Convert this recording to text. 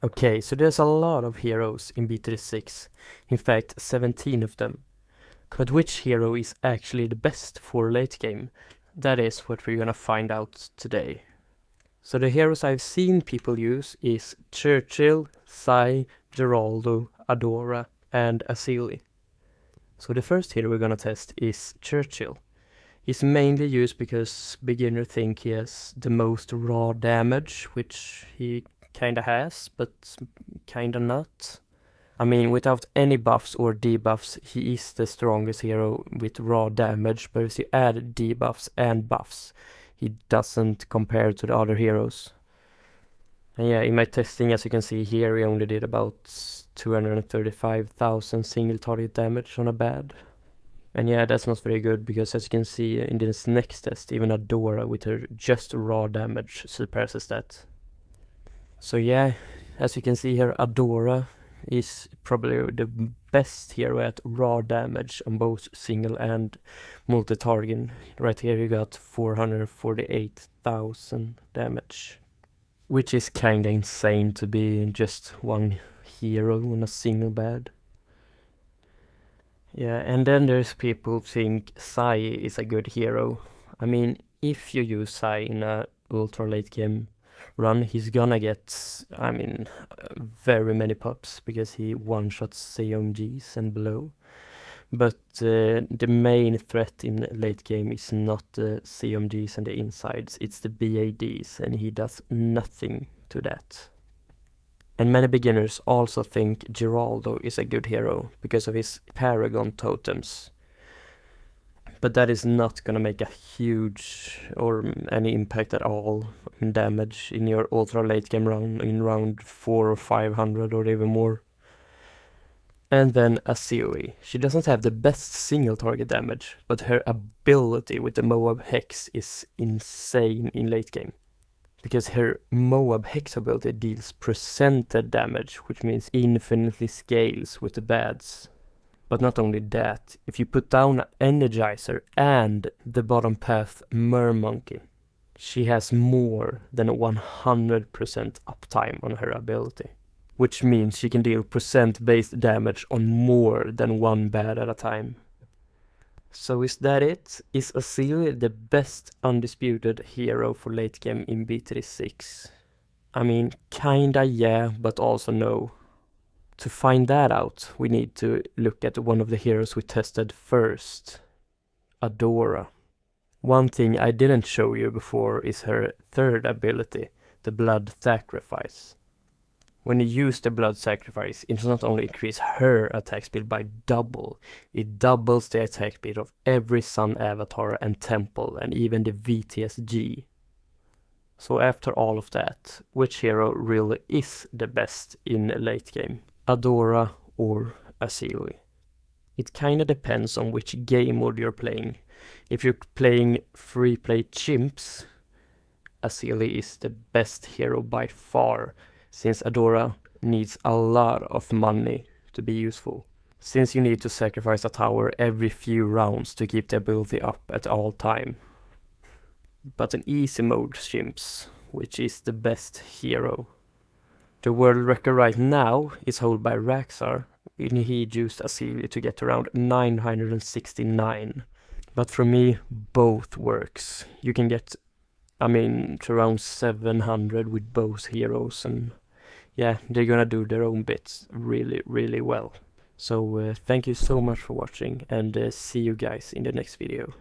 Okay, so there's a lot of heroes in BTD6, in fact 17 of them. But which hero is actually the best for late game? That is what we're gonna find out today. So the heroes I've seen people use is Churchill, Sai, Geraldo, Adora, and Asili. So the first hero we're gonna test is Churchill. He's mainly used because beginners think he has the most raw damage, which he kinda has, but kinda not. I mean, without any buffs or debuffs, he is the strongest hero with raw damage, but if you add debuffs and buffs, he doesn't compare to the other heroes. And yeah, in my testing, as you can see here, he only did about 235,000 single target damage on a bad. And yeah, that's not very good, because as you can see in this next test, even Adora with her just raw damage surpasses that. So yeah, as you can see here, Adora is probably the best hero at raw damage on both single and multi-target. Right here you got 448,000 damage, which is kinda insane to be just one hero on a single bad. Yeah, and then there's people who think Sai is a good hero. I mean, if you use Sai in a ultra late game run, he's gonna get, very many pops, because he one-shots CMGs and below. But the main threat in late game is not the CMGs and the insides, it's the BADs, and he does nothing to that. And many beginners also think Geraldo is a good hero because of his Paragon totems. But that is not gonna make a huge or any impact at all in damage in your ultra late game run in round 4 or 500 or even more. And then Asili. She doesn't have the best single target damage, but her ability with the Moab Hex is insane in late game. Because her Moab Hex ability deals percented damage, which means infinitely scales with the bads. But not only that, if you put down Energizer and the bottom path Mermonkey, she has more than 100% uptime on her ability. Which means she can deal percent-based damage on more than one bad at a time. So is that it? Is Asili the best undisputed hero for late game in BTD6? I mean, kinda yeah, but also no. To find that out, we need to look at one of the heroes we tested first, Adora. One thing I didn't show you before is her third ability, the Blood Sacrifice. When you use the Blood Sacrifice, it does not only increase her attack speed by double, it doubles the attack speed of every Sun Avatar and Temple, and even the VTSG. So after all of that, which hero really is the best in late game? Adora or Asili? It kinda depends on which game mode you're playing. If you're playing free play chimps, Asili is the best hero by far, since Adora needs a lot of money to be useful. Since you need to sacrifice a tower every few rounds to keep the ability up at all time. But in easy mode chimps, which is the best hero? The world record right now is held by Raxar, and he used Asili to get around 969. But for me, both works. You can get, to around 700 with both heroes, and yeah, they're gonna do their own bits really, really well. So thank you so much for watching, and see you guys in the next video.